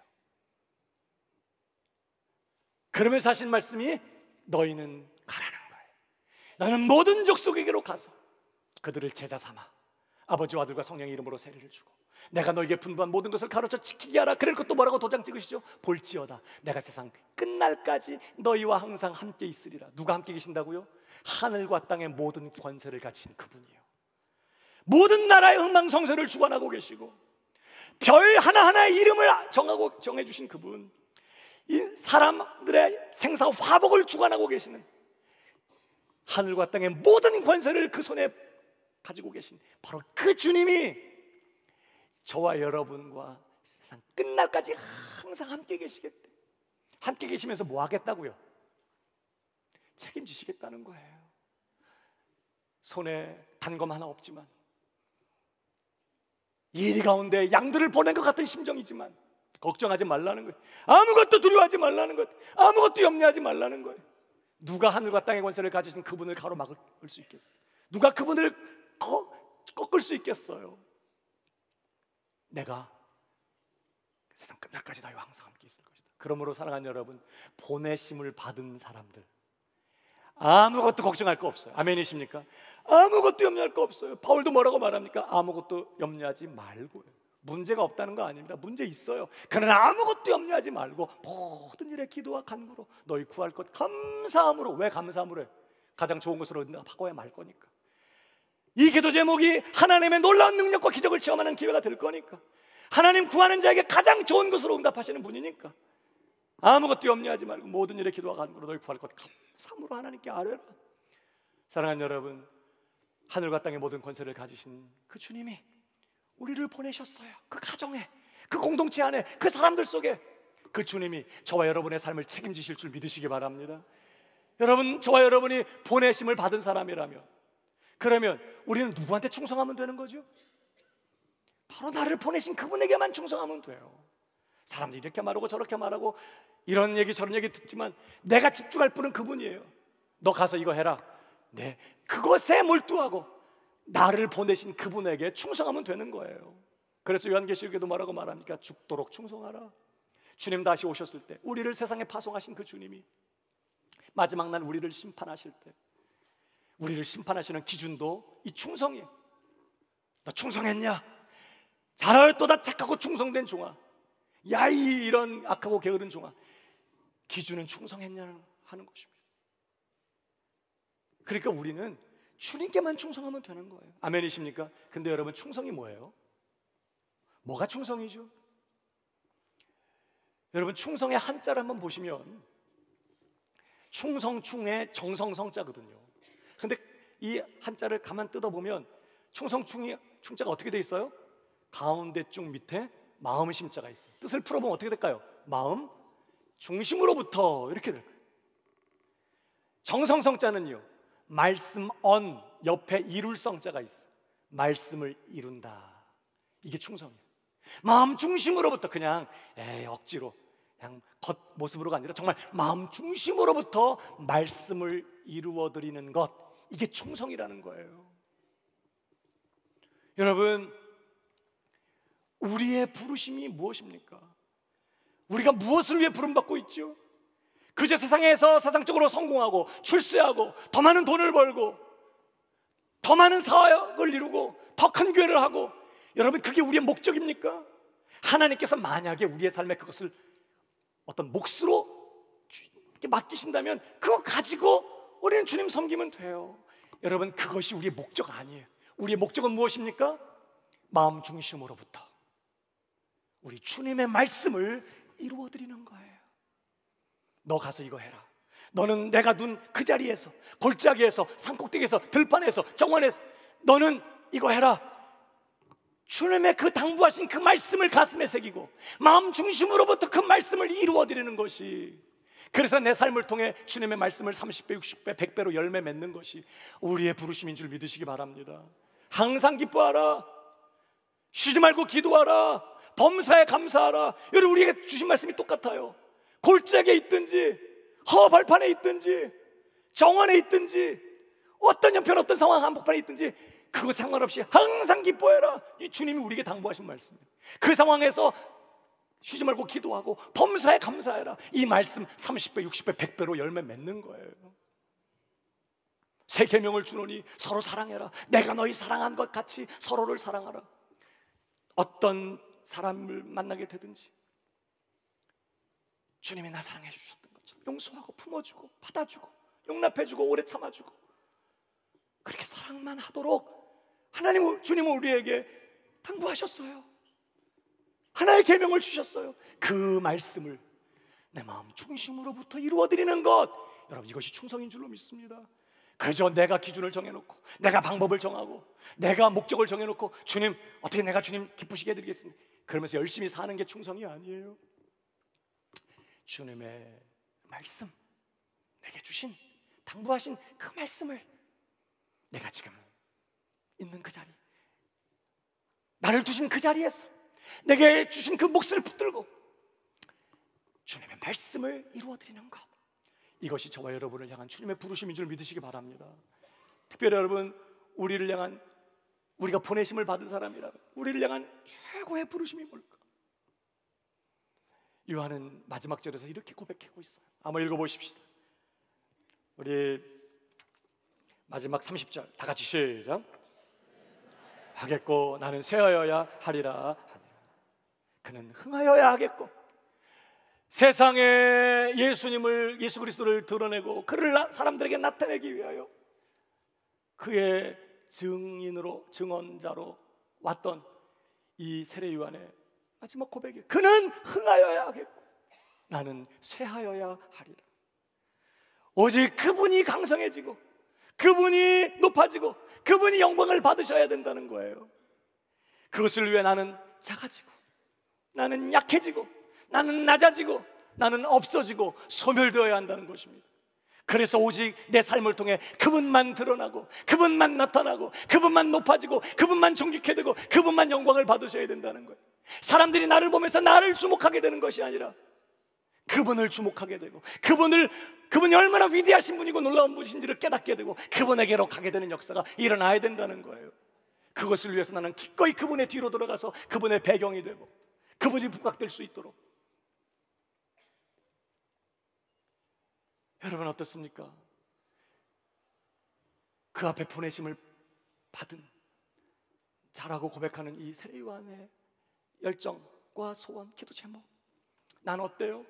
그러면서 하신 말씀이 너희는 가라는 거예요. 나는 모든 족속에게로 가서 그들을 제자 삼아 아버지와 아들과 성령의 이름으로 세례를 주고 내가 너에게 분부한 모든 것을 가르쳐 지키게 하라. 그럴 것도 뭐라고 도장 찍으시죠? 볼지어다 내가 세상 끝날까지 너희와 항상 함께 있으리라. 누가 함께 계신다고요? 하늘과 땅의 모든 권세를 가진 그분이요, 모든 나라의 흥망성쇠를 주관하고 계시고 별 하나하나의 이름을 정해주신 그분, 이 사람들의 생사 화복을 주관하고 계시는, 하늘과 땅의 모든 권세를 그 손에 가지고 계신 바로 그 주님이 저와 여러분과 세상 끝날까지 항상 함께 계시겠대. 함께 계시면서 뭐 하겠다고요? 책임지시겠다는 거예요. 손에 단검 하나 없지만 이 가운데 양들을 보낸 것 같은 심정이지만 걱정하지 말라는 거예요. 아무것도 두려워하지 말라는 거예요. 아무것도 염려하지 말라는 거예요. 누가 하늘과 땅의 권세를 가지신 그분을 가로막을 수 있겠어요? 누가 그분을 꺾을 수 있겠어요? 내가 세상 끝날까지 너희와 항상 함께 있을 것이다. 그러므로 사랑하는 여러분, 보내심을 받은 사람들 아무것도 걱정할 거 없어요. 아멘이십니까? 아무것도 염려할 거 없어요. 바울도 뭐라고 말합니까? 아무것도 염려하지 말고요. 문제가 없다는 거 아닙니다. 문제 있어요. 그러나 아무것도 염려하지 말고 모든 일에 기도와 간구로 너희 구할 것 감사함으로. 왜 감사함으로 해? 가장 좋은 것으로 바꿔야 말 거니까. 이 기도 제목이 하나님의 놀라운 능력과 기적을 체험하는 기회가 될 거니까. 하나님 구하는 자에게 가장 좋은 것으로 응답하시는 분이니까. 아무것도 염려하지 말고 모든 일에 기도와 간구로 너희 구할 것 감사함으로 하나님께 아뢰라. 사랑하는 여러분, 하늘과 땅의 모든 권세를 가지신 그 주님이 우리를 보내셨어요. 그 가정에, 그 공동체 안에, 그 사람들 속에 그 주님이 저와 여러분의 삶을 책임지실 줄 믿으시기 바랍니다. 여러분, 저와 여러분이 보내심을 받은 사람이라면, 그러면 우리는 누구한테 충성하면 되는 거죠? 바로 나를 보내신 그분에게만 충성하면 돼요. 사람들이 이렇게 말하고 저렇게 말하고 이런 얘기 저런 얘기 듣지만 내가 집중할 분은 그분이에요. 너 가서 이거 해라. 네, 그것에 몰두하고 나를 보내신 그분에게 충성하면 되는 거예요. 그래서 요한계시록에도 뭐라고 말합니까? 죽도록 충성하라. 주님 다시 오셨을 때 우리를 세상에 파송하신 그 주님이 마지막 날 우리를 심판하실 때 우리를 심판하시는 기준도 이 충성이에요. 너 충성했냐? 잘하였도다 착하고 충성된 종아. 야이 이런 악하고 게으른 종아. 기준은 충성했냐 하는 것입니다. 그러니까 우리는 주님께만 충성하면 되는 거예요. 아멘이십니까? 근데 여러분, 충성이 뭐예요? 뭐가 충성이죠? 여러분, 충성의 한자를 한번 보시면 충성충의 정성성자거든요. 근데 이 한자를 가만 뜯어보면 충성충자가 어떻게 돼 있어요? 가운데 쭉 밑에 마음 심자가 있어요. 뜻을 풀어보면 어떻게 될까요? 마음 중심으로부터 이렇게 될 거예요. 정성성자는요, 말씀 언 옆에 이룰 성자가 있어요. 말씀을 이룬다. 이게 충성이에요. 마음 중심으로부터 그냥 억지로 그냥 겉모습으로가 아니라 정말 마음 중심으로부터 말씀을 이루어드리는 것, 이게 충성이라는 거예요. 여러분, 우리의 부르심이 무엇입니까? 우리가 무엇을 위해 부름받고 있죠? 그저 세상에서 세상적으로 성공하고 출세하고 더 많은 돈을 벌고 더 많은 사역을 이루고 더 큰 교회를 하고, 여러분, 그게 우리의 목적입니까? 하나님께서 만약에 우리의 삶에 그것을 어떤 몫으로 맡기신다면 그거 가지고 우리는 주님 섬기면 돼요. 여러분, 그것이 우리의 목적 아니에요. 우리의 목적은 무엇입니까? 마음 중심으로부터 우리 주님의 말씀을 이루어드리는 거예요. 너 가서 이거 해라. 너는 내가 둔 그 자리에서, 골짜기에서, 산꼭대기에서, 들판에서, 정원에서 너는 이거 해라. 주님의 그 당부하신 그 말씀을 가슴에 새기고 마음 중심으로부터 그 말씀을 이루어드리는 것이, 그래서 내 삶을 통해 주님의 말씀을 30배, 60배, 100배로 열매 맺는 것이 우리의 부르심인 줄 믿으시기 바랍니다. 항상 기뻐하라, 쉬지 말고 기도하라, 범사에 감사하라. 여러분, 우리에게 주신 말씀이 똑같아요. 골짜기에 있든지 허벌판에 있든지 정원에 있든지 어떤 형편, 어떤 상황 한복판에 있든지 그거 상관없이 항상 기뻐해라. 이 주님이 우리에게 당부하신 말씀이에요. 그 상황에서 쉬지 말고 기도하고 범사에 감사해라. 이 말씀 30배, 60배, 100배로 열매 맺는 거예요. 새 계명을 주노니 서로 사랑해라. 내가 너희 사랑한 것 같이 서로를 사랑하라. 어떤 사람을 만나게 되든지 주님이 나 사랑해 주셨던 것처럼 용서하고 품어주고 받아주고 용납해주고 오래 참아주고 그렇게 사랑만 하도록 하나님, 주님은 우리에게 당부하셨어요. 하나의 계명을 주셨어요. 그 말씀을 내 마음 중심으로부터 이루어드리는 것, 여러분, 이것이 충성인 줄로 믿습니다. 그저 내가 기준을 정해놓고 내가 방법을 정하고 내가 목적을 정해놓고 주님, 어떻게 내가 주님 기쁘시게 해드리겠습니다, 그러면서 열심히 사는 게 충성이 아니에요. 주님의 말씀, 내게 주신 당부하신 그 말씀을 내가 지금 있는 그 자리, 나를 두신 그 자리에서 내게 주신 그 몫을 붙들고 주님의 말씀을 이루어드리는 것, 이것이 저와 여러분을 향한 주님의 부르심인 줄 믿으시기 바랍니다. 특별히 여러분, 우리를 향한, 우리가 보내심을 받은 사람이라면 우리를 향한 최고의 부르심이 뭘까? 요한은 마지막 절에서 이렇게 고백하고 있어요. 한번 읽어보십시다. 우리 마지막 30절 다 같이 시작. 하겠고 나는 쇠하여야 하리라. 그는 흥하여야 하겠고, 세상에 예수님을, 예수 그리스도를 드러내고 그를 사람들에게 나타내기 위하여 그의 증인으로, 증언자로 왔던 이 세례 요한의 마지막 고백이, 그는 흥하여야 하겠고 나는 쇠하여야 하리라. 오직 그분이 강성해지고 그분이 높아지고 그분이 영광을 받으셔야 된다는 거예요. 그것을 위해 나는 작아지고 나는 약해지고 나는 낮아지고 나는 없어지고 소멸되어야 한다는 것입니다. 그래서 오직 내 삶을 통해 그분만 드러나고 그분만 나타나고 그분만 높아지고 그분만 존귀케 되고 그분만 영광을 받으셔야 된다는 거예요. 사람들이 나를 보면서 나를 주목하게 되는 것이 아니라 그분을 주목하게 되고 그분이 얼마나 위대하신 분이고 놀라운 분이신지를 깨닫게 되고 그분에게로 가게 되는 역사가 일어나야 된다는 거예요. 그것을 위해서 나는 기꺼이 그분의 뒤로 돌아가서 그분의 배경이 되고 그분이 부각될 수 있도록. 여러분 어떻습니까? 그 앞에 보내심을 받은 자라고 고백하는 이 세례 요한의 열정과 소원, 기도 제목, 난 어때요?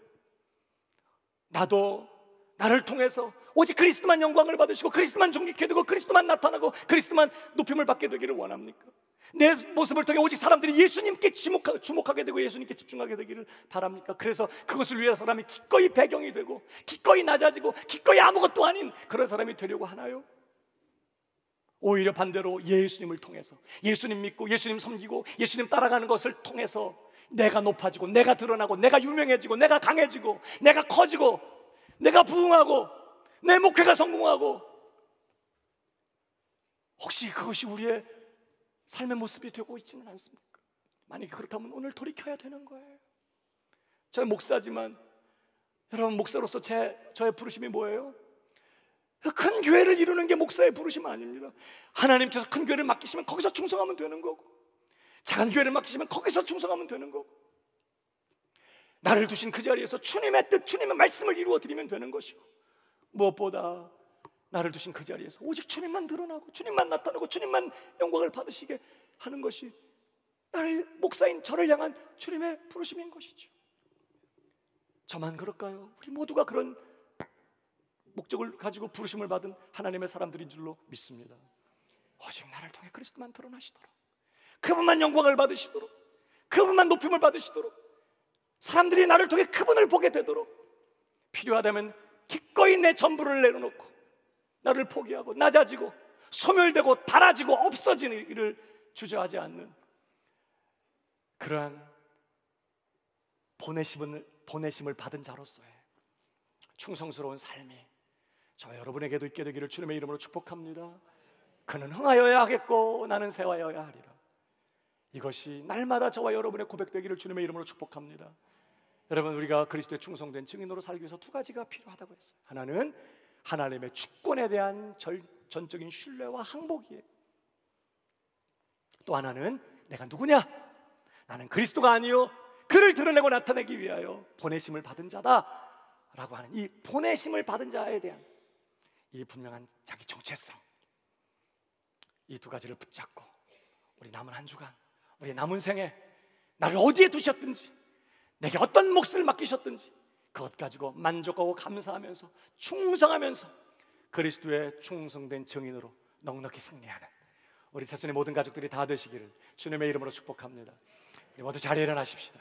나도 나를 통해서 오직 그리스도만 영광을 받으시고 그리스도만 존귀케 되고 그리스도만 나타나고 그리스도만 높임을 받게 되기를 원합니까? 내 모습을 통해 오직 사람들이 예수님께 주목하게 되고 예수님께 집중하게 되기를 바랍니까? 그래서 그것을 위해 사람이 기꺼이 배경이 되고 기꺼이 낮아지고 기꺼이 아무것도 아닌 그런 사람이 되려고 하나요? 오히려 반대로 예수님을 통해서 예수님 믿고 예수님 섬기고 예수님 따라가는 것을 통해서 내가 높아지고 내가 드러나고 내가 유명해지고 내가 강해지고 내가 커지고 내가 부흥하고 내 목회가 성공하고, 혹시 그것이 우리의 삶의 모습이 되고 있지는 않습니까? 만약에 그렇다면 오늘 돌이켜야 되는 거예요. 저는 목사지만 여러분, 목사로서 저의 부르심이 뭐예요? 큰 교회를 이루는 게 목사의 부르심 아닙니다. 하나님께서 큰 교회를 맡기시면 거기서 충성하면 되는 거고, 작은 교회를 맡기시면 거기서 충성하면 되는 거고, 나를 두신 그 자리에서 주님의 뜻, 주님의 말씀을 이루어 드리면 되는 것이고, 무엇보다 나를 두신 그 자리에서 오직 주님만 드러나고 주님만 나타나고 주님만 영광을 받으시게 하는 것이 나를, 목사인 저를 향한 주님의 부르심인 것이죠. 저만 그럴까요? 우리 모두가 그런 목적을 가지고 부르심을 받은 하나님의 사람들인 줄로 믿습니다. 오직 나를 통해 그리스도만 드러나시도록, 그분만 영광을 받으시도록, 그분만 높임을 받으시도록, 사람들이 나를 통해 그분을 보게 되도록, 필요하다면 기꺼이 내 전부를 내려놓고 나를 포기하고 낮아지고 소멸되고 닳아지고 없어지는 일을 주저하지 않는 그러한 보내심을 받은 자로서의 충성스러운 삶이 저와 여러분에게도 있게 되기를 주님의 이름으로 축복합니다. 그는 흥하여야 하겠고 나는 세워야 하리라. 이것이 날마다 저와 여러분의 고백되기를 주님의 이름으로 축복합니다. 여러분, 우리가 그리스도의 충성된 증인으로 살기 위해서 두 가지가 필요하다고 했어요. 하나는 하나님의 주권에 대한 전적인 신뢰와 항복이에요. 또 하나는 내가 누구냐? 나는 그리스도가 아니요 그를 드러내고 나타내기 위하여 보내심을 받은 자다라고 하는 이 보내심을 받은 자에 대한 이 분명한 자기 정체성, 이 두 가지를 붙잡고 우리 남은 한 주간, 우리 남은 생에 나를 어디에 두셨든지, 내게 어떤 몫을 맡기셨든지 그것 가지고 만족하고 감사하면서 충성하면서 그리스도의 충성된 증인으로 넉넉히 승리하는 우리 새순의 모든 가족들이 다 되시기를 주님의 이름으로 축복합니다. 모두 자리에 일어나십시다.